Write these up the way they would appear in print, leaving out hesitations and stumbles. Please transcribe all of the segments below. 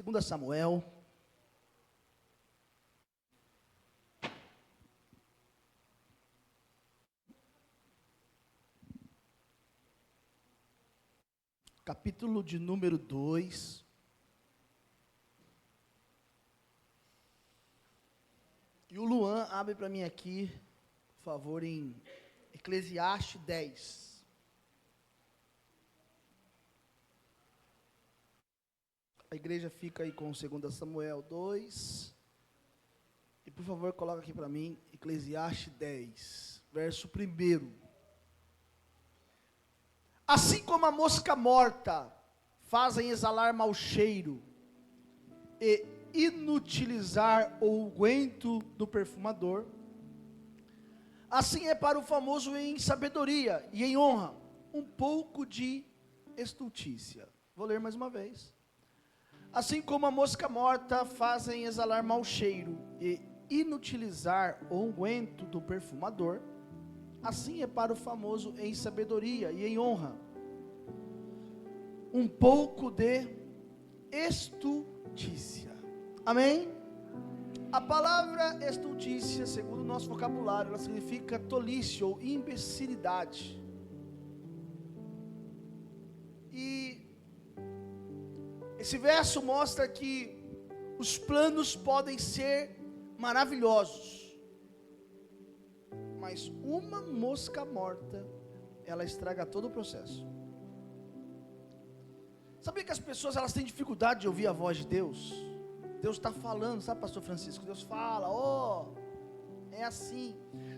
2 Samuel, capítulo de número 2, e o Luan abre para mim aqui, por favor, em Eclesiastes 10. A igreja fica aí com 2 Samuel 2. E por favor, coloca aqui para mim, Eclesiastes 10, verso 1. Assim como a mosca morta fazem exalar mau cheiro e inutilizar o unguento do perfumador, assim é para o famoso em sabedoria e em honra um pouco de estultícia. Vou ler mais uma vez. Assim como a mosca morta fazem exalar mau cheiro e inutilizar o unguento do perfumador, assim é para o famoso em sabedoria e em honra um pouco de estultícia. Amém? A palavra estultícia, segundo o nosso vocabulário, ela significa tolice ou imbecilidade. E esse verso mostra que os planos podem ser maravilhosos, mas uma mosca morta, ela estraga todo o processo. Sabia que as pessoas elas têm dificuldade de ouvir a voz de Deus? Deus está falando, sabe, pastor Francisco? Deus fala, é assim,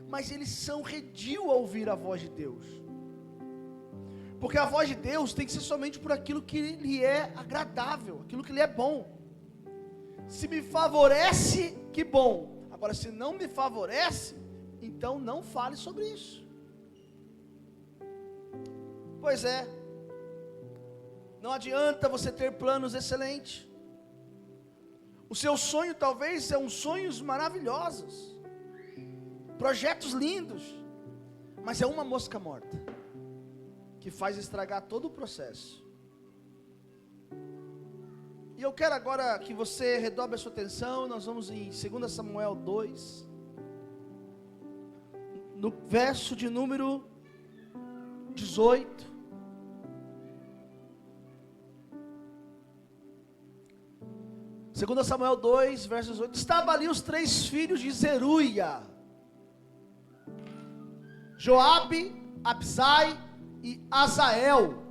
mas eles são redios a ouvir a voz de Deus, porque a voz de Deus tem que ser somente por aquilo que lhe é agradável, aquilo que lhe é bom. Se me favorece, que bom. Agora, se não me favorece, então não fale sobre isso. Pois é, não adianta você ter planos excelentes. O seu sonho talvez são sonhos maravilhosos, projetos lindos, mas é uma mosca morta que faz estragar todo o processo. E eu quero agora que você redobre a sua atenção. Nós vamos em 2 Samuel 2, no verso de número 18. Segundo Samuel 2, verso 18. Estavam ali os 3 filhos de Zeruia: Joabe, Abisai e Azael.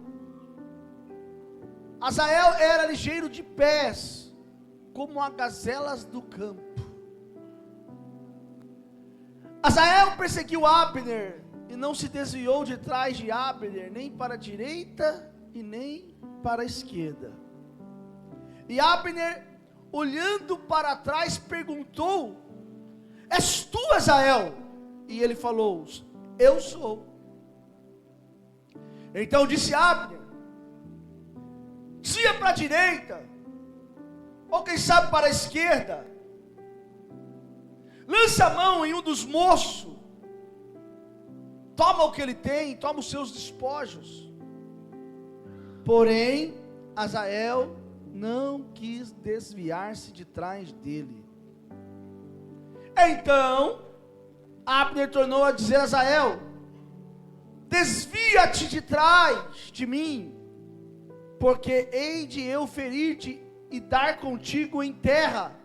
Azael era ligeiro de pés, como as gazelas do campo. Azael perseguiu Abner, e não se desviou de trás de Abner, nem para a direita e nem para a esquerda. E Abner, olhando para trás, perguntou: és tu, Azael? E ele falou: eu sou. Então disse Abner: desvia para a direita, ou quem sabe para a esquerda, lança a mão em um dos moços, toma o que ele tem, toma os seus despojos. Porém, Azael não quis desviar-se de trás dele. Então Abner tornou a dizer a Azael: desvia-te de trás de mim, porque hei de eu ferir-te e dar contigo em terra.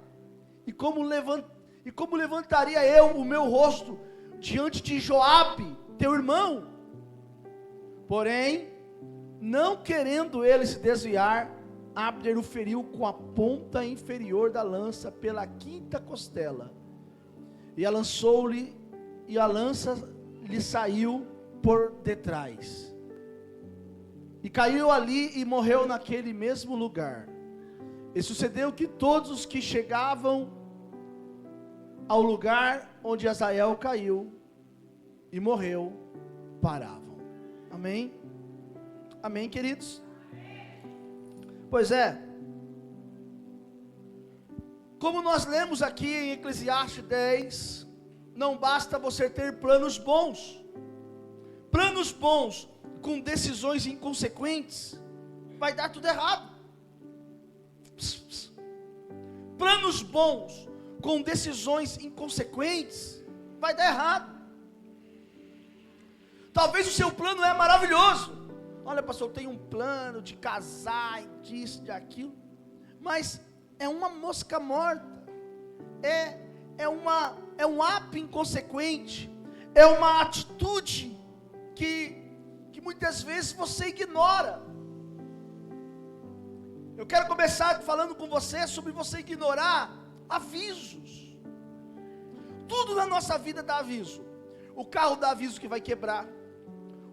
E como levantaria eu o meu rosto diante de Joabe, teu irmão? Porém, não querendo ele se desviar, Abner o feriu com a ponta inferior da lança pela 5ª costela, e a lançou-lhe, e a lança lhe saiu por detrás, e caiu ali e morreu naquele mesmo lugar. E sucedeu que todos os que chegavam ao lugar onde Azael caiu e morreu, paravam. Amém? Amém, queridos? Pois é, como nós lemos aqui em Eclesiastes 10, não basta você ter planos bons com decisões inconsequentes, vai dar tudo errado. planos bons com decisões inconsequentes, vai dar errado. Talvez o seu plano é maravilhoso. Olha, pastor, eu tenho um plano de casar, disso, de aquilo, mas é uma mosca morta, é um ato inconsequente, é uma atitude que muitas vezes você ignora. Eu quero começar falando com você sobre você ignorar avisos. Tudo na nossa vida dá aviso. O carro dá aviso que vai quebrar,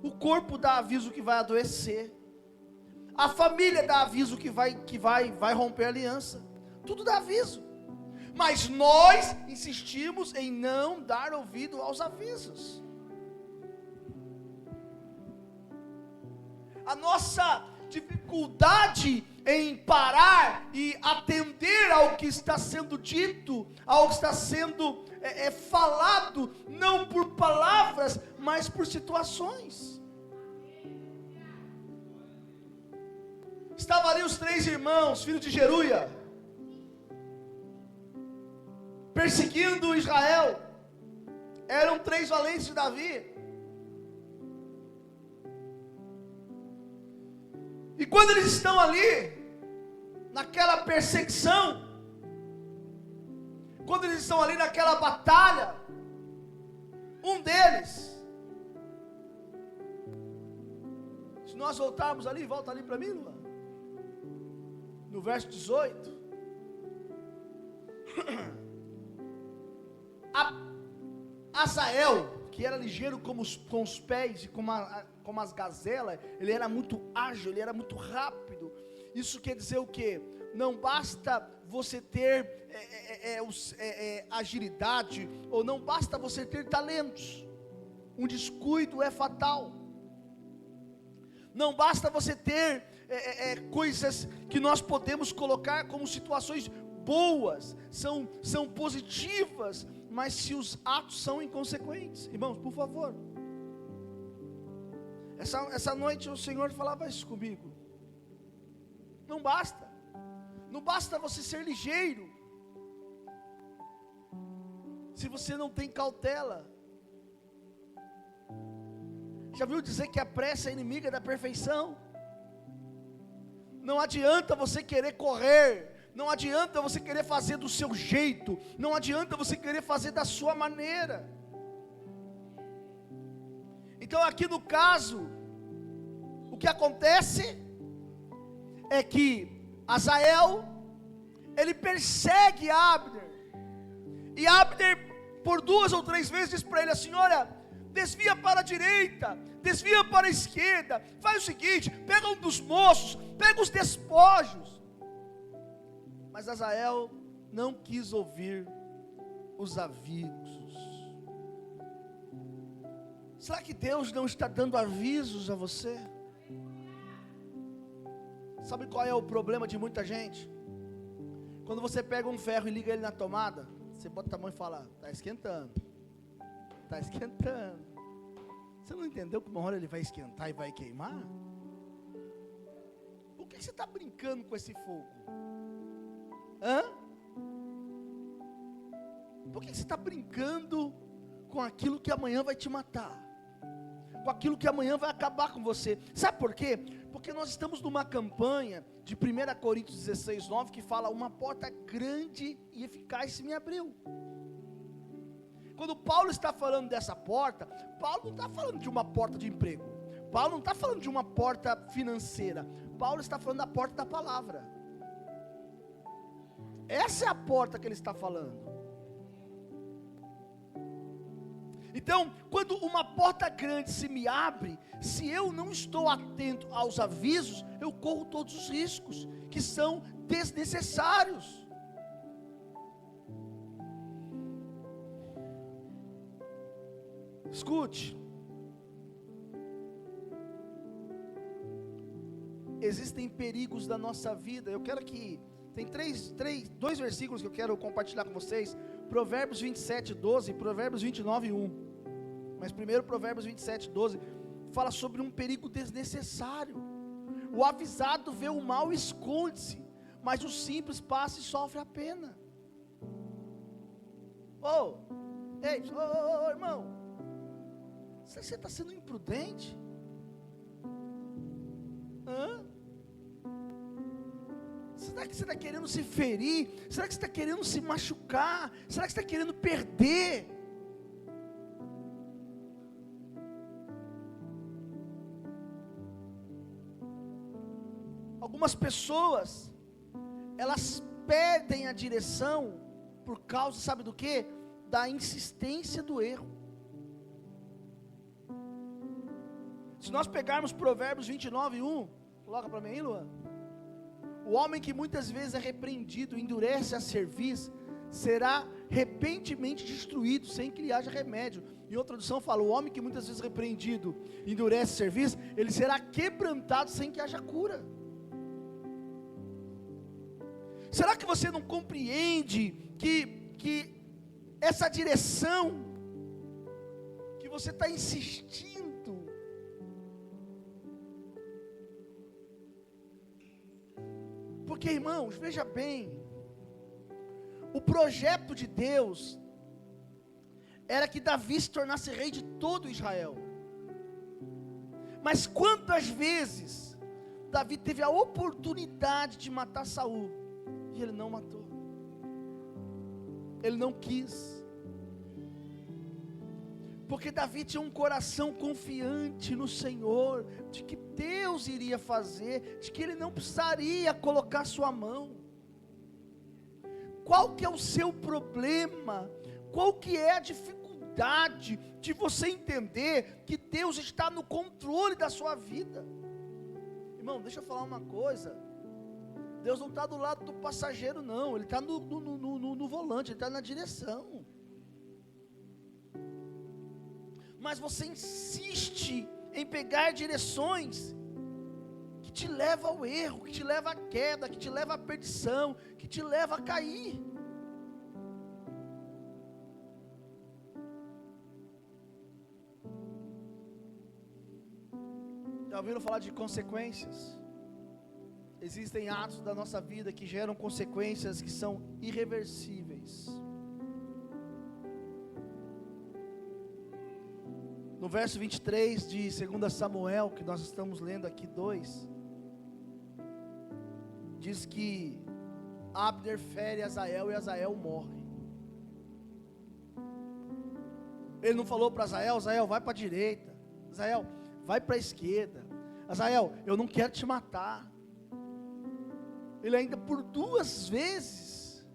o corpo dá aviso que vai adoecer, a família dá aviso que vai romper a aliança. Tudo dá aviso. Mas nós insistimos em não dar ouvido aos avisos. A nossa dificuldade em parar e atender ao que está sendo dito, ao que está sendo falado, não por palavras, mas por situações. Estavam ali os 3 irmãos, filhos de Jeruia, perseguindo Israel. Eram 3 valentes de Davi. E quando eles estão ali, naquela perseguição, quando eles estão ali naquela batalha, um deles, se nós voltarmos ali, volta ali para mim, Luan, no verso 18, Azael, que era ligeiro com os pés e como as gazelas, ele era muito ágil, ele era muito rápido. Isso quer dizer o quê? Não basta você ter agilidade, ou não basta você ter talentos. Um descuido é fatal. Não basta você ter coisas que nós podemos colocar como situações boas, são positivas, mas se os atos são inconsequentes. Irmãos, por favor, essa noite o Senhor falava isso comigo. Não basta você ser ligeiro, se você não tem cautela. Já viu dizer que a pressa é inimiga da perfeição? Não adianta você querer correr, não adianta você querer fazer do seu jeito, não adianta você querer fazer da sua maneira. Então aqui no caso, o que acontece é que Azael, ele persegue Abner, e Abner por 2 ou 3 vezes diz para ele assim: olha, desvia para a direita, desvia para a esquerda, faz o seguinte, pega um dos moços, pega os despojos. Mas Azael não quis ouvir os avisos. Será que Deus não está dando avisos a você? Sabe qual é o problema de muita gente? Quando você pega um ferro e liga ele na tomada, você bota a mão e fala: está esquentando, está esquentando. Você não entendeu que uma hora ele vai esquentar e vai queimar? Por que você está brincando com esse fogo? Por que você está brincando com aquilo que amanhã vai te matar? Com aquilo que amanhã vai acabar com você? Sabe por quê? Porque nós estamos numa campanha de 1 Coríntios 16, 9, que fala: uma porta grande e eficaz se me abriu. Quando Paulo está falando dessa porta, Paulo não está falando de uma porta de emprego, Paulo não está falando de uma porta financeira, Paulo está falando da porta da palavra. Essa é a porta que ele está falando. Então, quando uma porta grande se me abre, se eu não estou atento aos avisos, eu corro todos os riscos que são desnecessários. Escute, existem perigos da nossa vida. Eu quero que, tem 2 versículos que eu quero compartilhar com vocês, Provérbios 27, 12, Provérbios 29, 1, mas primeiro Provérbios 27, 12, fala sobre um perigo desnecessário. O avisado vê o mal e esconde-se, mas o simples passa e sofre a pena. Ei, irmão, será que você está sendo imprudente? Será que você está querendo se ferir? Será que você está querendo se machucar? Será que você está querendo perder? Algumas pessoas, elas perdem a direção por causa, sabe do quê? Da insistência do erro. Se nós pegarmos Provérbios 29:1, coloca para mim aí, Luan. O homem que muitas vezes é repreendido, endurece a cerviz, será repentinamente destruído, sem que lhe haja remédio. Em outra tradução fala, o homem que muitas vezes é repreendido, endurece a cerviz, ele será quebrantado sem que haja cura. Será que você não compreende que essa direção que você está insistindo, porque irmãos, veja bem, o projeto de Deus era que Davi se tornasse rei de todo Israel. Mas quantas vezes Davi teve a oportunidade de matar Saul e ele não matou? Ele não quis. Porque Davi tinha um coração confiante no Senhor, de que Deus iria fazer, de que ele não precisaria colocar sua mão. Qual que é o seu problema? Qual que é a dificuldade de você entender que Deus está no controle da sua vida? Irmão, deixa eu falar uma coisa. Deus não está do lado do passageiro não, Ele está no volante, Ele está na direção. Mas você insiste em pegar direções que te levam ao erro, que te levam à queda, que te levam à perdição, que te levam a cair. Já ouviram falar de consequências? Existem atos da nossa vida que geram consequências que são irreversíveis. No verso 23 de 2 Samuel, que nós estamos lendo aqui 2, diz que Abner fere Azael e Azael morre. Ele não falou para Azael, Azael vai para a direita, Azael vai para a esquerda, Azael eu não quero te matar. Ele ainda por 2 vezes,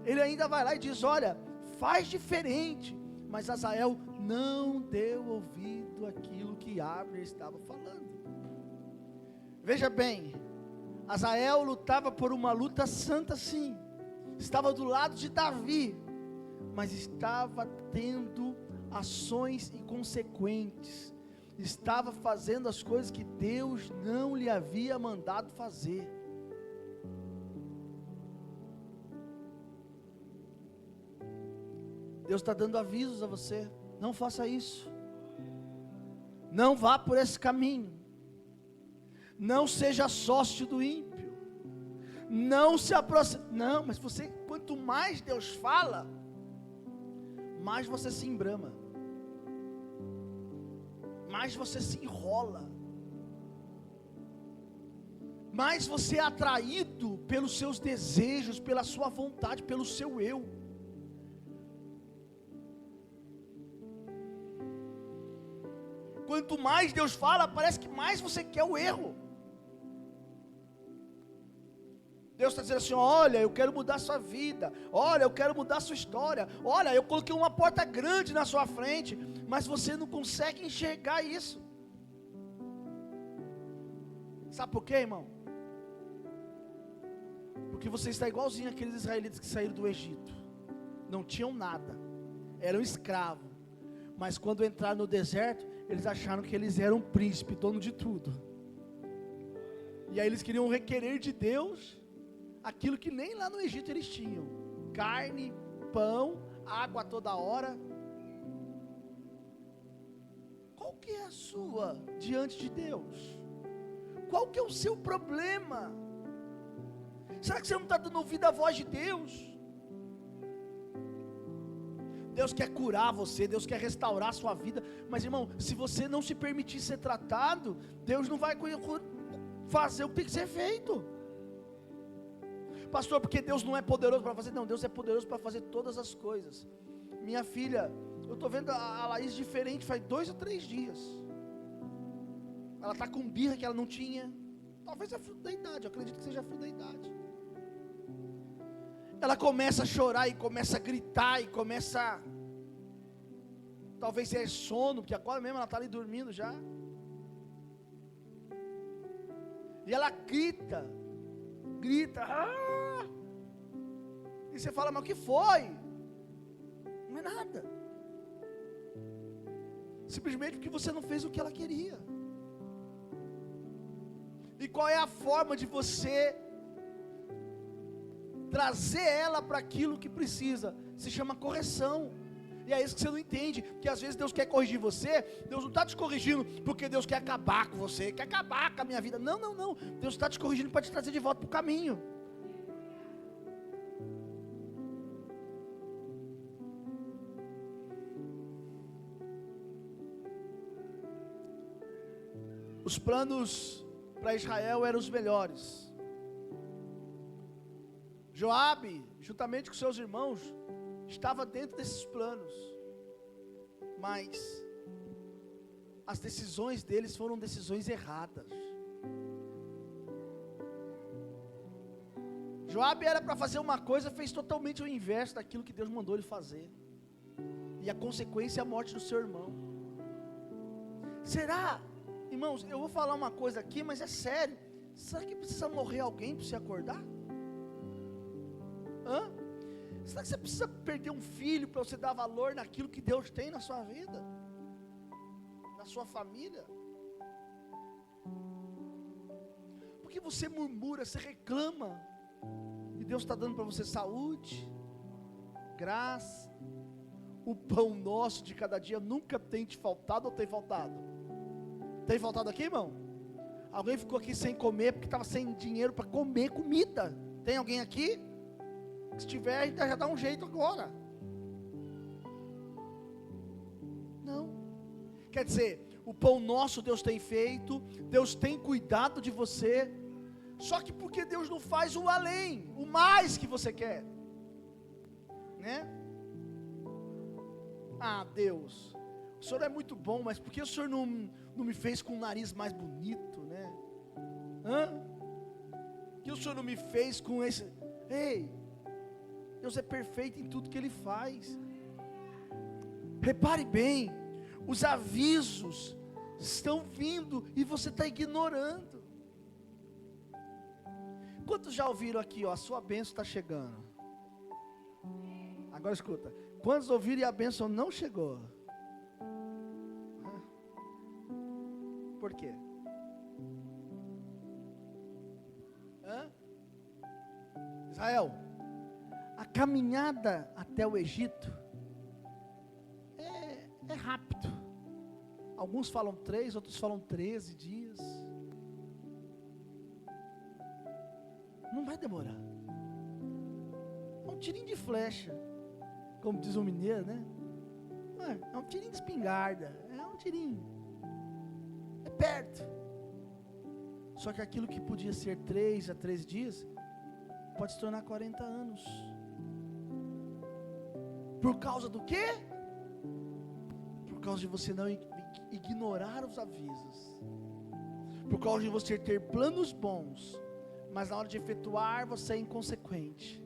ele ainda vai lá e diz, olha, faz diferente. Mas Azael não deu ouvido àquilo que Abner estava falando. Veja bem, Azael lutava por uma luta santa sim, estava do lado de Davi, mas estava tendo ações inconsequentes, estava fazendo as coisas que Deus não lhe havia mandado fazer. Deus está dando avisos a você, não faça isso, não vá por esse caminho, não seja sócio do ímpio, não se aproxime, não, mas você, quanto mais Deus fala, mais você se embrama, mais você se enrola, mais você é atraído pelos seus desejos, pela sua vontade, pelo seu eu. Quanto mais Deus fala, parece que mais você quer o erro. Deus está dizendo assim, olha, eu quero mudar a sua vida, olha, eu quero mudar a sua história, olha, eu coloquei uma porta grande na sua frente, mas você não consegue enxergar isso. Sabe por quê, irmão? Porque você está igualzinho aqueles israelitas que saíram do Egito, não tinham nada, eram escravos, mas quando entraram no deserto, eles acharam que eles eram príncipe, dono de tudo, e aí eles queriam requerer de Deus aquilo que nem lá no Egito eles tinham: carne, pão, água toda hora. Qual que é a sua diante de Deus? Qual que é o seu problema? Será que você não está dando ouvido à voz de Deus? Deus quer curar você, Deus quer restaurar a sua vida, mas irmão, se você não se permitir ser tratado, Deus não vai fazer o que tem que ser feito. Pastor, porque Deus não é poderoso para fazer? Não, Deus é poderoso para fazer todas as coisas. Minha filha, eu estou vendo a Laís diferente faz 2 ou 3 dias. Ela está com birra que ela não tinha. Talvez é fruto da idade, eu acredito que seja fruto da idade. Ela começa a chorar e começa a gritar e começa, talvez é sono, porque agora mesmo ela está ali dormindo já. E ela grita, e você fala, mas o que foi? Não é nada, simplesmente porque você não fez o que ela queria. E qual é a forma de você trazer ela para aquilo que precisa? Se chama correção. E é isso que você não entende, que às vezes Deus quer corrigir você. Deus não está te corrigindo porque Deus quer acabar com você, quer acabar com a minha vida. Não, Deus está te corrigindo para te trazer de volta para o caminho. Os planos para Israel eram os melhores. Joabe, juntamente com seus irmãos, estava dentro desses planos, mas as decisões deles foram decisões erradas. Joabe era para fazer uma coisa, fez totalmente o inverso daquilo que Deus mandou ele fazer, e a consequência é a morte do seu irmão. Será, irmãos, eu vou falar uma coisa aqui, mas é sério, será que precisa morrer alguém para você acordar? Será que você precisa perder um filho para você dar valor naquilo que Deus tem na sua vida? Na sua família? Porque você murmura, você reclama, e Deus está dando para você saúde, graça, o pão nosso de cada dia nunca tem te faltado ou tem faltado? Tem faltado aqui, irmão? Alguém ficou aqui sem comer porque estava sem dinheiro para comer comida? Tem alguém aqui? Se tiver, a gente já dá um jeito agora. Não. Quer dizer, o pão nosso Deus tem feito, Deus tem cuidado de você, só que porque Deus não faz o além, o mais que você quer, né? Ah, Deus, o Senhor é muito bom, mas por que o Senhor não me fez com um nariz mais bonito, né? Por que o Senhor não me fez com esse... Ei, Deus é perfeito em tudo que Ele faz. Repare bem, os avisos estão vindo e você está ignorando. Quantos já ouviram aqui, ó, a sua bênção está chegando? Agora escuta, quantos ouviram e a bênção não chegou? Por quê? Israel, a caminhada até o Egito é rápido. Alguns falam 3, outros falam 13 dias. Não vai demorar. É um tirinho de flecha, como diz o mineiro, né? É um tirinho de espingarda, é um tirinho. É perto. Só que aquilo que podia ser 3 a 13 dias, pode se tornar 40 anos. Por causa do quê? Por causa de você não ignorar os avisos. Por causa de você ter planos bons, mas na hora de efetuar você é inconsequente.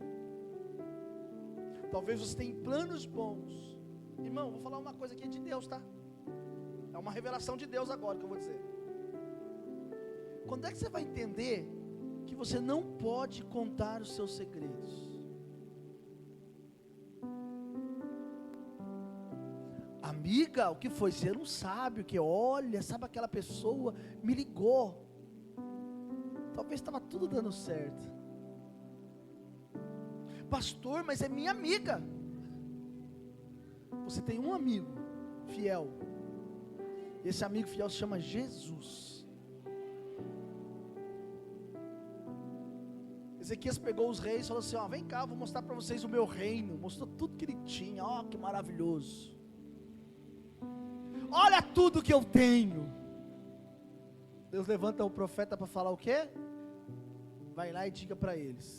Talvez você tenha planos bons. Irmão, vou falar uma coisa aqui de Deus, tá? É uma revelação de Deus agora que eu vou dizer. Quando é que você vai entender que você não pode contar os seus segredos? Amiga, o que foi? Você não sabe o que? Olha, sabe aquela pessoa me ligou. Talvez estava tudo dando certo. Pastor, mas é minha amiga. Você tem um amigo fiel. Esse amigo fiel se chama Jesus. Ezequias pegou os reis e falou assim: vem cá, eu vou mostrar para vocês o meu reino. Mostrou tudo que ele tinha, que maravilhoso. Olha tudo que eu tenho. Deus levanta o profeta para falar o quê? Vai lá e diga para eles.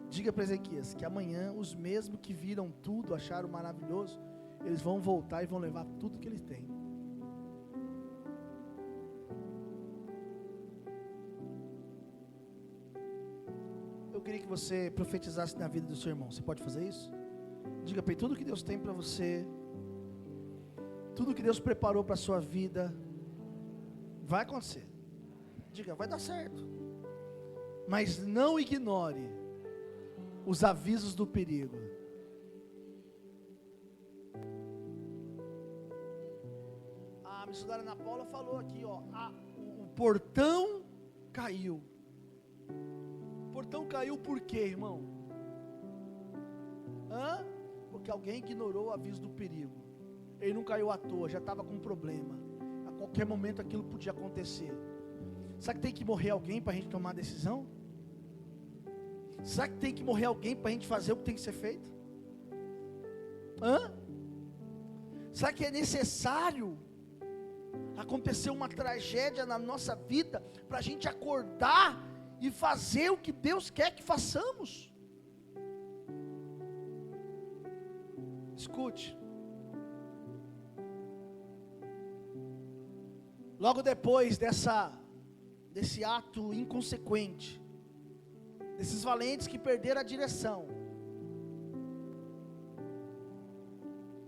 Diga para Ezequias que amanhã os mesmos que viram tudo, acharam maravilhoso, eles vão voltar e vão levar tudo que eles têm. Eu queria que você profetizasse na vida do seu irmão. Você pode fazer isso? Diga para ele tudo que Deus tem para você, tudo que Deus preparou para a sua vida, vai acontecer. Diga, vai dar certo. Mas não ignore os avisos do perigo. A missionária Ana Paula falou aqui, o portão caiu. O portão caiu por quê, irmão? Porque alguém ignorou o aviso do perigo. Ele não caiu à toa, já estava com um problema. A qualquer momento aquilo podia acontecer. Sabe que tem que morrer alguém para a gente tomar a decisão? Será que tem que morrer alguém para a gente fazer o que tem que ser feito? Será que é necessário acontecer uma tragédia na nossa vida para a gente acordar e fazer o que Deus quer que façamos? Escute. Logo depois desse ato inconsequente, desses valentes que perderam a direção,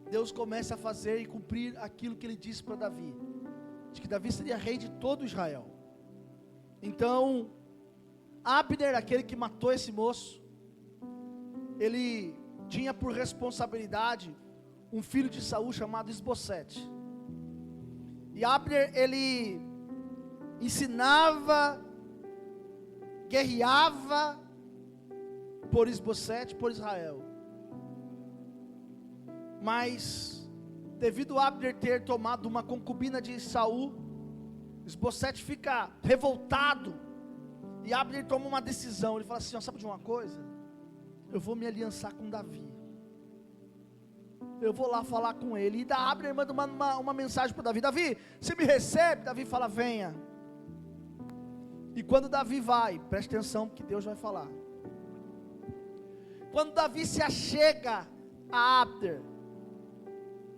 Deus começa a fazer e cumprir aquilo que Ele disse para Davi, de que Davi seria rei de todo Israel. Então, Abner, aquele que matou esse moço, ele tinha por responsabilidade um filho de Saul chamado Isbosete. E Abner, ele ensinava, guerreava por Isbosete, por Israel. Mas, devido a Abner ter tomado uma concubina de Saul, Isbosete fica revoltado. E Abner toma uma decisão. Ele fala assim: sabe de uma coisa? Eu vou me aliançar com Davi. Eu vou lá falar com ele. E Abner manda uma mensagem para Davi: Davi, você me recebe? Davi fala: venha. E quando Davi vai, preste atenção que Deus vai falar. Quando Davi se achega a Abner,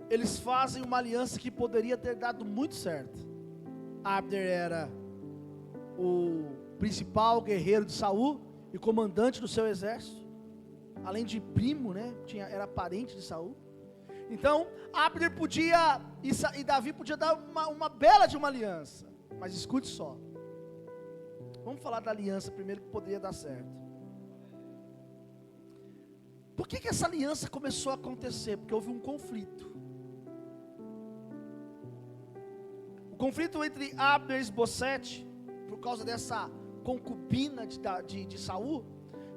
eles fazem uma aliança que poderia ter dado muito certo. Abner era o principal guerreiro de Saul e comandante do seu exército, além de primo, né? Era parente de Saul. Então Abner podia, e Davi podia dar uma bela de uma aliança. Mas escute só, vamos falar da aliança primeiro, que poderia dar certo. Por que essa aliança começou a acontecer? Porque houve um conflito. O conflito entre Abner e Isbosete, por causa dessa concubina de Saul,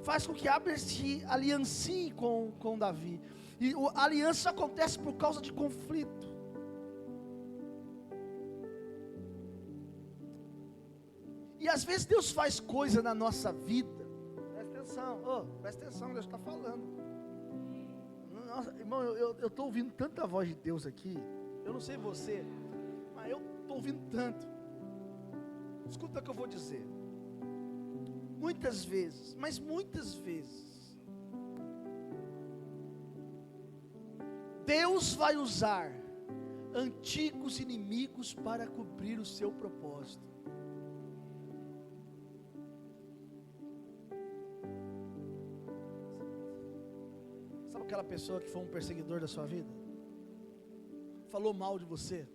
faz com que Abner se aliancie com Davi. E a aliança acontece por causa de conflito. E às vezes Deus faz coisa na nossa vida. Presta atenção, Deus está falando. Nossa, irmão, eu estou ouvindo tanta voz de Deus aqui. Eu não sei você, mas eu estou ouvindo tanto. Escuta o que eu vou dizer. Muitas vezes, mas muitas vezes, Deus vai usar antigos inimigos para cumprir o seu propósito. Sabe aquela pessoa que foi um perseguidor da sua vida? Falou mal de você?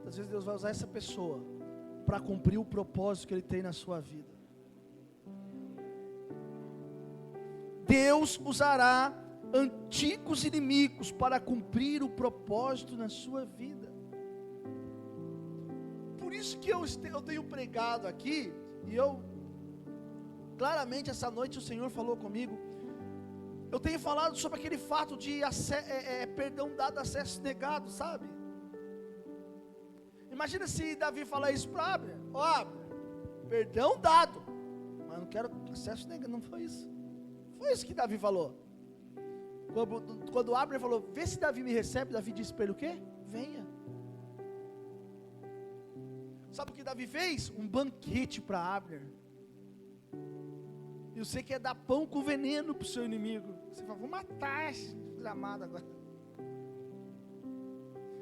Às vezes Deus vai usar essa pessoa para cumprir o propósito que Ele tem na sua vida. Deus usará antigos inimigos para cumprir o propósito na sua vida. Por isso que eu tenho pregado aqui, e claramente essa noite o Senhor falou comigo. Eu tenho falado sobre aquele fato de perdão dado, acesso negado, sabe? Imagina se Davi falar isso para Abner: Abner, perdão dado, mas eu não quero acesso negado. Não foi isso. Foi isso que Davi falou. Quando Abner falou, vê se Davi me recebe, Davi disse para ele o quê? Venha. Sabe o que Davi fez? Um banquete para Abner. E você quer dar pão com veneno para o seu inimigo. Você fala, vou matar esse desgramado agora.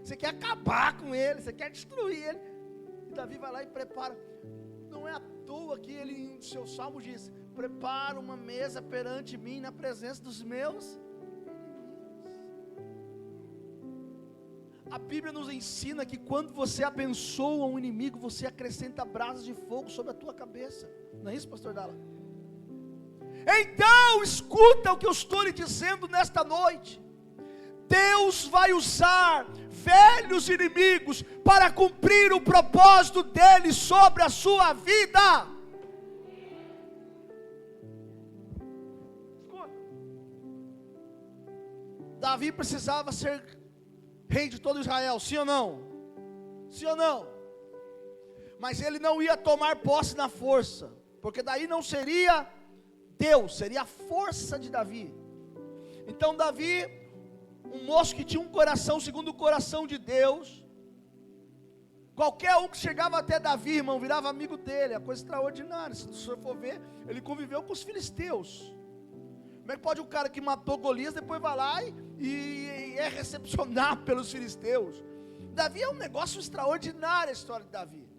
Você quer acabar com ele, você quer destruir ele. E Davi vai lá e prepara. Não é à toa que ele, em seu salmo, diz: prepara uma mesa perante mim na presença dos meus inimigos. A Bíblia nos ensina que quando você abençoa um inimigo, você acrescenta brasas de fogo sobre a tua cabeça. Não é isso, pastor Dala? Então, escuta o que eu estou lhe dizendo nesta noite. Deus vai usar velhos inimigos para cumprir o propósito dele sobre a sua vida. Escuta. Davi precisava ser rei de todo Israel, sim ou não? Sim ou não? Mas ele não ia tomar posse na força, porque daí não seria Deus, seria a força de Davi. Então Davi, um moço que tinha um coração segundo o coração de Deus, qualquer um que chegava até Davi, irmão, virava amigo dele. É coisa extraordinária. Se o senhor for ver, ele conviveu com os filisteus. Como é que pode um cara que matou Golias depois vai lá e é recepcionado pelos filisteus? Davi é um negócio extraordinário, a história de Davi.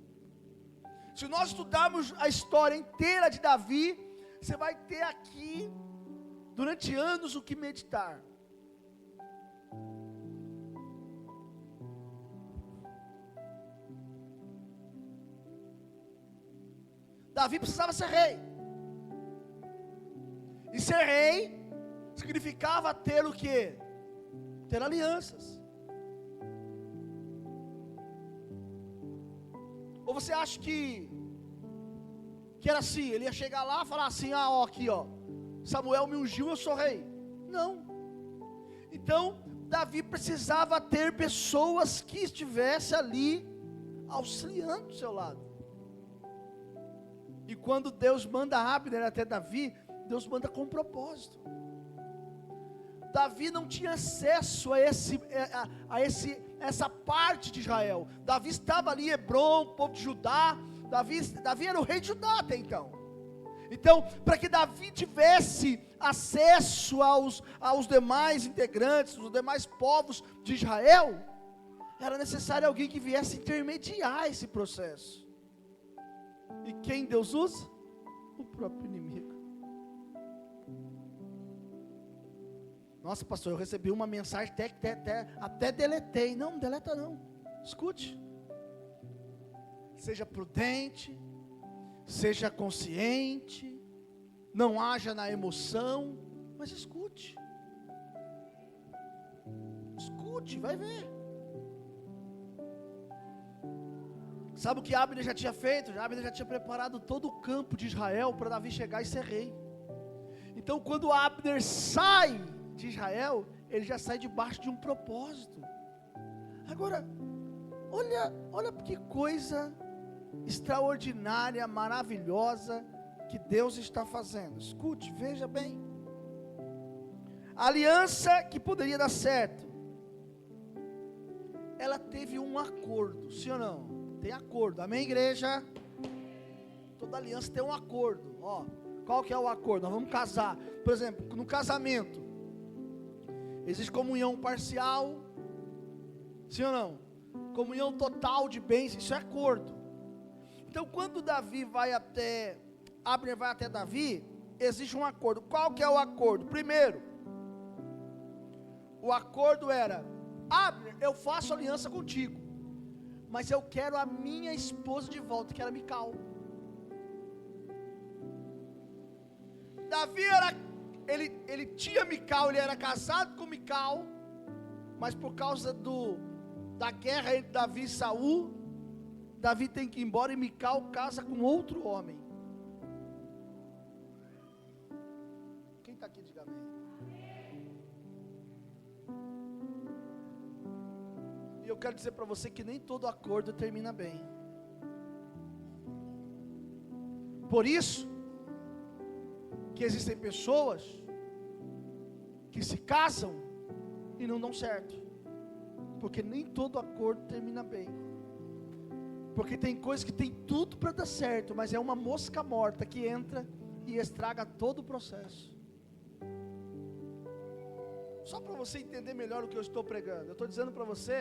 Se nós estudarmos a história inteira de Davi, você vai ter aqui, durante anos, o que meditar. Davi precisava ser rei. E ser rei significava ter o quê? Ter alianças. Ou você acha que era assim, ele ia chegar lá e falar assim, ó, aqui ó, Samuel me ungiu, eu sou rei. Não. Então, Davi precisava ter pessoas que estivessem ali, auxiliando do seu lado. E quando Deus manda Abner até Davi, Deus manda com propósito. Davi não tinha acesso a essa parte de Israel. Davi estava ali em Hebrom, povo de Judá. Davi era o rei de Judá até então. Então, para que Davi tivesse acesso aos demais integrantes, os demais povos de Israel, era necessário alguém que viesse intermediar esse processo. E quem Deus usa? O próprio inimigo. Nossa, pastor, eu recebi uma mensagem até deletei. Não deleta não. Escute. Seja prudente, seja consciente, não haja na emoção, mas escute. Escute, vai ver. Sabe o que Abner já tinha feito? Abner já tinha preparado todo o campo de Israel para Davi chegar e ser rei. Então, quando Abner sai de Israel, ele já sai debaixo de um propósito. Agora, olha que coisa extraordinária, maravilhosa que Deus está fazendo. Escute, veja bem. A aliança que poderia dar certo, ela teve um acordo, sim ou não? Tem acordo, amém, igreja? Toda aliança tem um acordo. Ó, qual que é o acordo? Nós vamos casar. Por exemplo, no casamento existe comunhão parcial, sim ou não? Comunhão total de bens, isso é acordo. Então, quando Abner vai até Davi, existe um acordo. Qual que é o acordo? Primeiro, o acordo era: Abner, eu faço aliança contigo, mas eu quero a minha esposa de volta, que era Mical. Davi ele tinha Mical, ele era casado com Mical, mas por causa da guerra entre Davi e Saul, Davi tem que ir embora e Mical casa com outro homem. Quem está aqui, diga amém. E eu quero dizer para você que nem todo acordo termina bem. Por isso que existem pessoas que se casam e não dão certo, porque nem todo acordo termina bem, porque tem coisas que tem tudo para dar certo, mas é uma mosca morta que entra e estraga todo o processo. Só para você entender melhor o que eu estou pregando, eu estou dizendo para você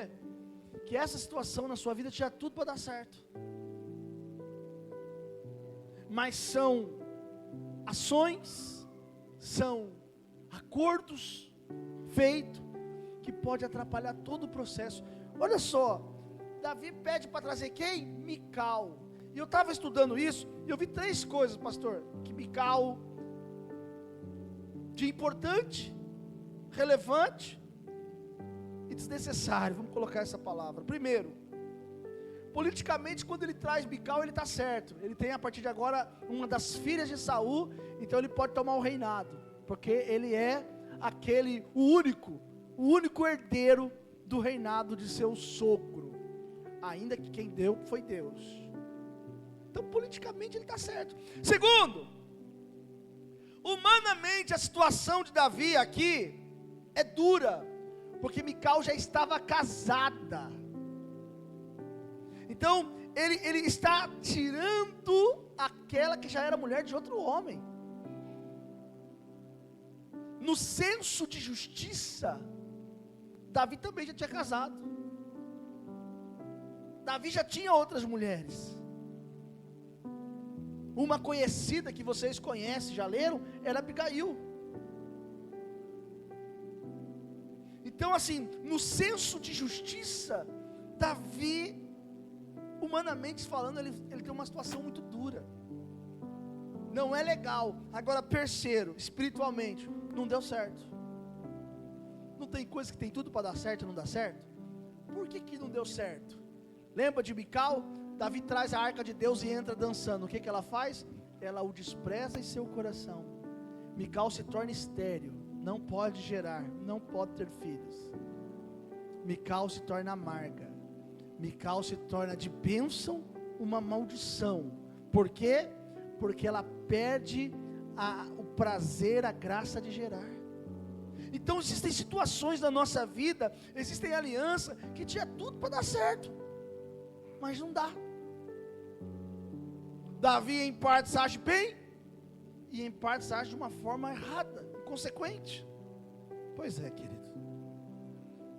que essa situação na sua vida tinha tudo para dar certo, mas são ações, são acordos feitos que pode atrapalhar todo o processo. Olha só, Davi pede para trazer quem? Mical. E eu estava estudando isso e eu vi 3 coisas, pastor, que Mical de importante, relevante e desnecessário. Vamos colocar essa palavra. Primeiro, politicamente, quando ele traz Mical, ele está certo. Ele tem a partir de agora uma das filhas de Saul, então ele pode tomar o reinado, porque ele é o único herdeiro do reinado de seu sogro, ainda que quem deu foi Deus. Então politicamente ele está certo. Segundo, humanamente a situação de Davi aqui é dura, porque Mical já estava casada. Então ele está tirando aquela que já era mulher de outro homem. No senso de justiça, Davi também já tinha casado. Davi já tinha outras mulheres. Uma conhecida que vocês conhecem, já leram, era Abigail. Então assim, no senso de justiça, Davi, humanamente falando, ele tem uma situação muito dura. Não é legal. Agora, terceiro, espiritualmente, não deu certo. Não tem coisa que tem tudo para dar certo e não dá certo? Por que não deu certo? Lembra de Mical? Davi traz a arca de Deus e entra dançando. O que ela faz? Ela o despreza em seu coração. Mical se torna estéril, não pode gerar, não pode ter filhos. Mical se torna amarga. Mical se torna de bênção uma maldição. Por quê? Porque ela perde o prazer, a graça de gerar. Então existem situações na nossa vida, existem alianças que tinha tudo para dar certo, mas não dá. Davi em partes age bem, e em partes age de uma forma errada, inconsequente. Pois é, querido.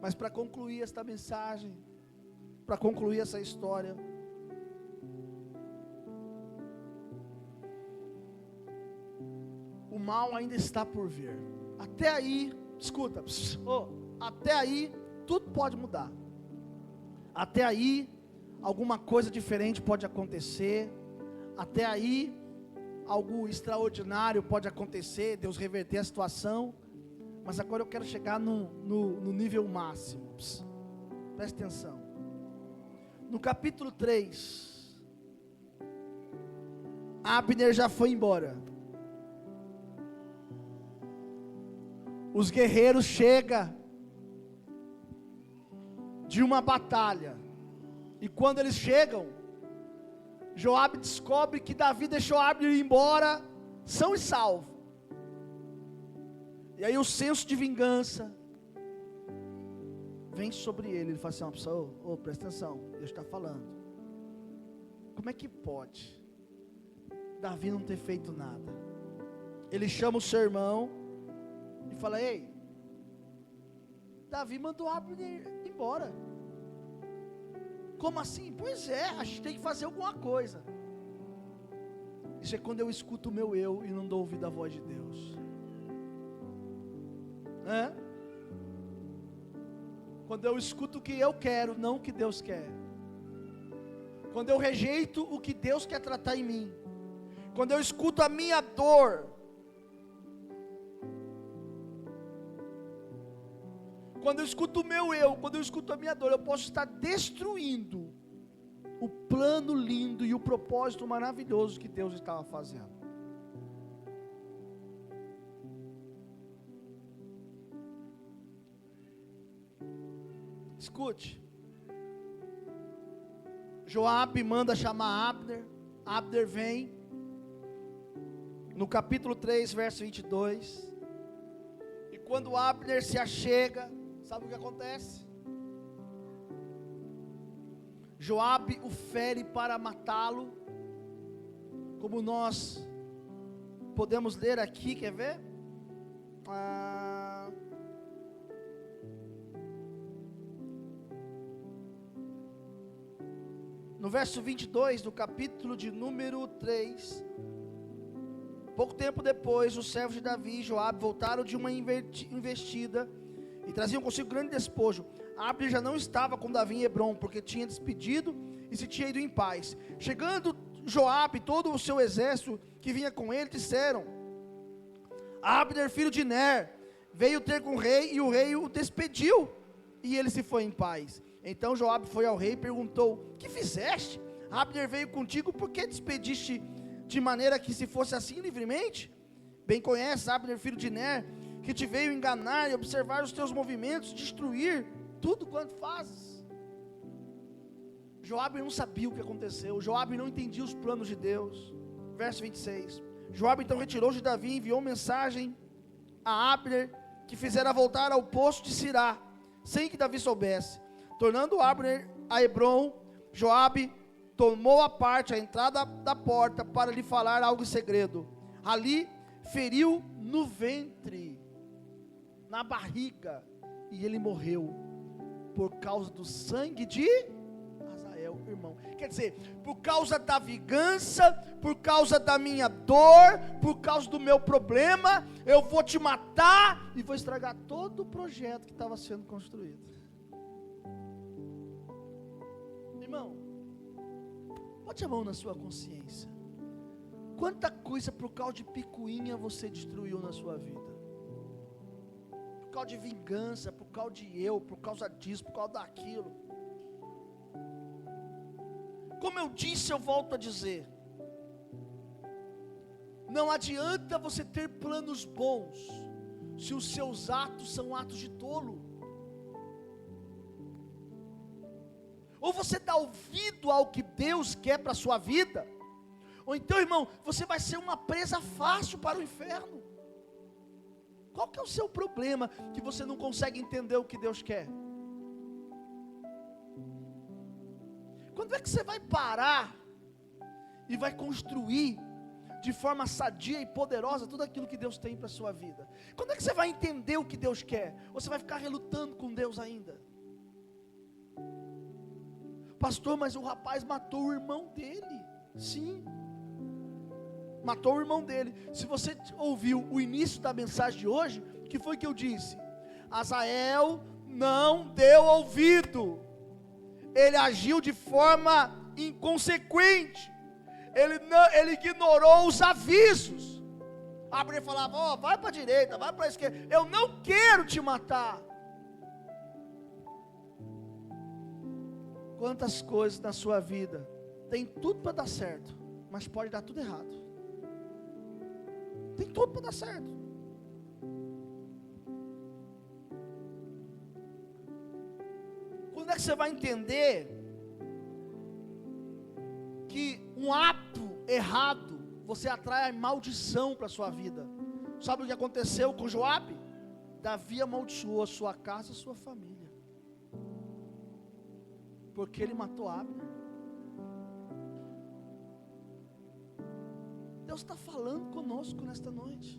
Mas para concluir esta mensagem, para concluir essa história, o mal ainda está por vir. Até aí, escuta, até aí tudo pode mudar. Até aí alguma coisa diferente pode acontecer. Até aí algo extraordinário pode acontecer, Deus reverter a situação. Mas agora eu quero chegar no nível máximo. Preste atenção. No capítulo 3, Abner já foi embora. Os guerreiros chegam de uma batalha. E quando eles chegam, Joabe descobre que Davi deixou Abner ir embora são e salvo. E aí o senso de vingança vem sobre ele. Ele fala assim: pessoa, presta atenção, Deus está falando. Como é que pode Davi não ter feito nada? Ele chama o seu irmão e fala: ei, Davi mandou Abner embora. Como assim? Pois é, a gente tem que fazer alguma coisa. Isso é quando eu escuto o meu eu e não dou ouvido à voz de Deus. Quando eu escuto o que eu quero, não o que Deus quer. Quando eu rejeito o que Deus quer tratar em mim. Quando eu escuto a minha dor. Quando eu escuto o meu eu, quando eu escuto a minha dor, eu posso estar destruindo o plano lindo e o propósito maravilhoso que Deus estava fazendo. Escute. Joabe manda chamar Abner. Abner vem. no capítulo 3, verso 22. E quando Abner se achega, sabe o que acontece? Joabe o fere para matá-lo, como nós podemos ler aqui, quer ver? No verso 22 do capítulo de número 3, pouco tempo depois, os servos de Davi e Joabe voltaram de uma investida e traziam consigo grande despojo. Abner já não estava com Davi em Hebrom, porque tinha despedido e se tinha ido em paz. Chegando Joabe e todo o seu exército que vinha com ele, disseram: Abner, filho de Ner, veio ter com o rei, e o rei o despediu, e ele se foi em paz. Então Joabe foi ao rei e perguntou: que fizeste? Abner veio contigo, por que despediste de maneira que se fosse assim livremente? Bem conheces Abner, filho de Ner, que te veio enganar e observar os teus movimentos, destruir tudo quanto fazes. Joabe não sabia o que aconteceu, Joabe não entendia os planos de Deus. Verso 26. Joabe então retirou-se de Davi e enviou mensagem a Abner, que fizera voltar ao poço de Sirá, sem que Davi soubesse. Tornando Abner a Hebrom, Joabe tomou a parte, a entrada da porta, para lhe falar algo em segredo. Ali feriu no ventre, na barriga, e ele morreu, por causa do sangue de Azael, irmão. Quer dizer, por causa da vingança, por causa da minha dor, por causa do meu problema, eu vou te matar, e vou estragar todo o projeto que estava sendo construído. Irmão, bote a mão na sua consciência. Quanta coisa por causa de picuinha você destruiu na sua vida? Por causa de vingança, por causa de por causa disso, por causa daquilo. Como eu disse, eu volto a dizer: não adianta você ter planos bons, se os seus atos são atos de tolo. Ou você dá ouvido ao que Deus quer para a sua vida, ou então, irmão, você vai ser uma presa fácil para o inferno. Qual que é o seu problema, que você não consegue entender o que Deus quer? Quando é que você vai parar e vai construir de forma sadia e poderosa tudo aquilo que Deus tem para a sua vida? Quando é que você vai entender o que Deus quer? Ou você vai ficar relutando com Deus ainda? Pastor, mas o rapaz matou o irmão dele. Sim, matou o irmão dele. Se você ouviu o início da mensagem de hoje, o que foi que eu disse? Azael não deu ouvido, ele agiu de forma inconsequente, ele ignorou os avisos. Abner falava: vai para a direita, vai para a esquerda, eu não quero te matar. Quantas coisas na sua vida tem tudo para dar certo, mas pode dar tudo errado. Tem tudo para dar certo. Quando é que você vai entender que um ato errado, você atrai maldição para a sua vida? Sabe o que aconteceu com Joabe? Davi amaldiçoou a sua casa e a sua família, porque ele matou Abner. Deus está falando conosco nesta noite.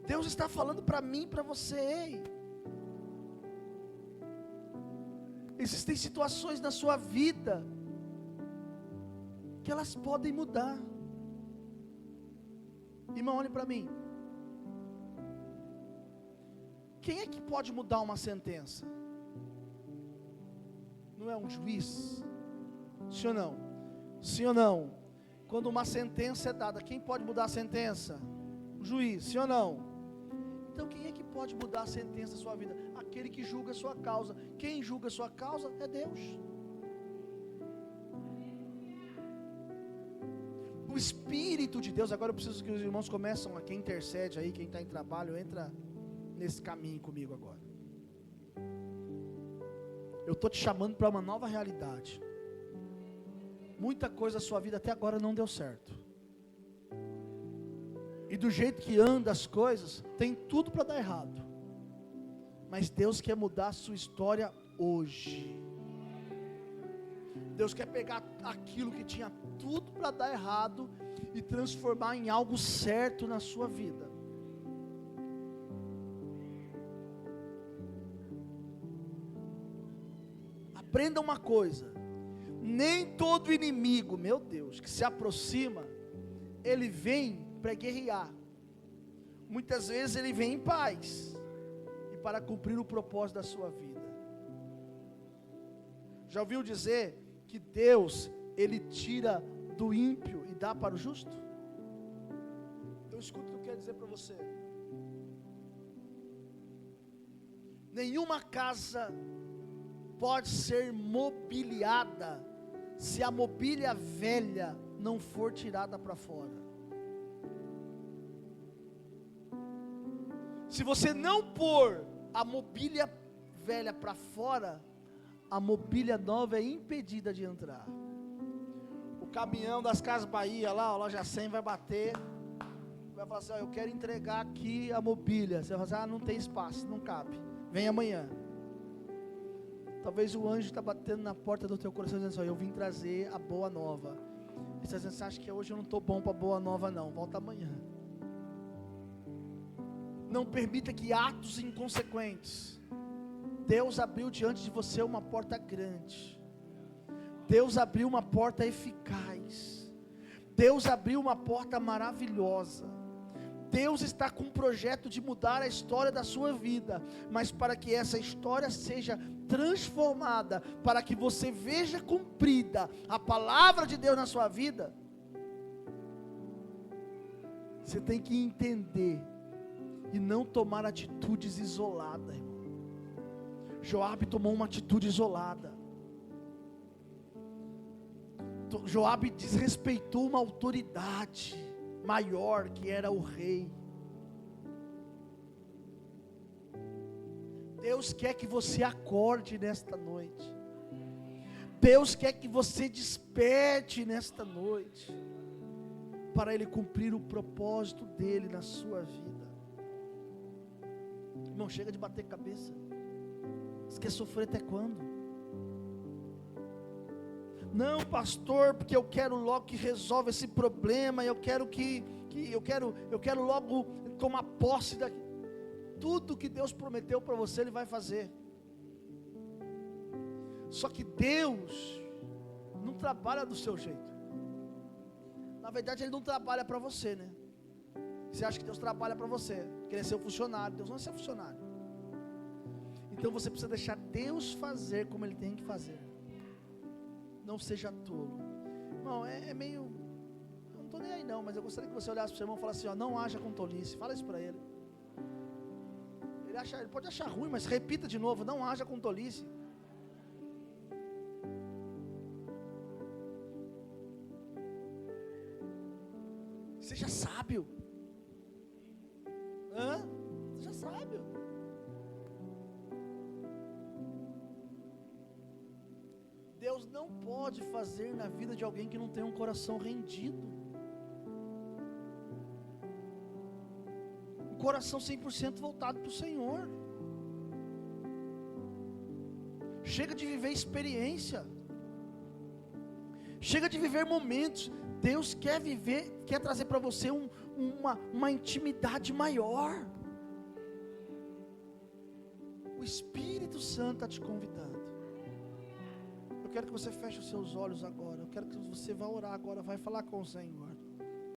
Deus está falando para mim, para você. Ei, existem situações na sua vida que elas podem mudar. Irmão, olhe para mim. Quem é que pode mudar uma sentença? Não é um juiz? Sim ou não? Sim ou não? Quando uma sentença é dada, quem pode mudar a sentença? O juiz, sim ou não? Então quem é que pode mudar a sentença da sua vida? Aquele que julga a sua causa. Quem julga a sua causa é Deus. O Espírito de Deus. Agora eu preciso que os irmãos começam, quem intercede aí, quem está em trabalho, entra nesse caminho comigo agora. Eu estou te chamando para uma nova realidade. muita coisa na sua vida até agora não deu certo. E do jeito que anda as coisas, tem tudo para dar errado. Mas Deus quer mudar a sua história hoje. Deus quer pegar aquilo que tinha tudo para dar errado e transformar em algo certo na sua vida. Aprenda uma coisa: nem todo inimigo, meu Deus, que se aproxima, ele vem para guerrear. Muitas vezes ele vem em paz e para cumprir o propósito da sua vida. Já ouviu dizer que Deus, ele tira do ímpio e dá para o justo? Eu escuto o que eu quero dizer para você. Nenhuma casa pode ser mobiliada se a mobília velha não for tirada para fora. Se você não pôr a mobília velha para fora, a mobília nova é impedida de entrar. O caminhão das Casas Bahia lá, a loja 100 vai bater, vai falar assim: ó, eu quero entregar aqui a mobília. Você vai falar assim: ah, não tem espaço, não cabe, vem amanhã. Talvez o anjo está batendo na porta do teu coração dizendo assim: eu vim trazer a boa nova. E você acha que hoje eu não estou bom para boa nova não, volta amanhã. Não permita que atos inconsequentes. Deus abriu diante de você uma porta grande. Deus abriu uma porta eficaz. Deus abriu uma porta maravilhosa. Deus está com um projeto de mudar a história da sua vida. Mas para que essa história seja transformada, para que você veja cumprida a palavra de Deus na sua vida, você tem que entender e não tomar atitudes isoladas, irmão. Joabe tomou uma atitude isolada. Joabe desrespeitou uma autoridade maior, que era o rei. Deus quer que você acorde nesta noite. Deus quer que você desperte nesta noite, para Ele cumprir o propósito dEle na sua vida. Irmão, chega de bater cabeça. Você quer sofrer até quando? Não, pastor, porque eu quero logo que resolva esse problema. Eu quero eu quero logo tomar posse daqui. Tudo que Deus prometeu para você, Ele vai fazer. Só que Deus não trabalha do seu jeito. Na verdade, Ele não trabalha para você, né? Você acha que Deus trabalha para você, querer ser um funcionário. Deus não é ser funcionário. Então você precisa deixar Deus fazer como Ele tem que fazer. Não seja tolo. Irmão, é meio... Eu não estou nem aí não, mas eu gostaria que você olhasse para o seu irmão e falasse assim: ó, não haja com tolice. Fala isso para ele. Ele pode achar ruim, mas repita de novo: não haja com tolice. Seja sábio. Seja sábio. Deus não pode fazer na vida de alguém que não tem um coração rendido. Um coração 100% voltado para o Senhor. Chega de viver experiência. Chega de viver momentos. Deus quer trazer para você uma intimidade maior. O Espírito Santo está te convidando. Eu quero que você feche os seus olhos agora. Eu quero que você vá orar agora, vai falar com o Senhor.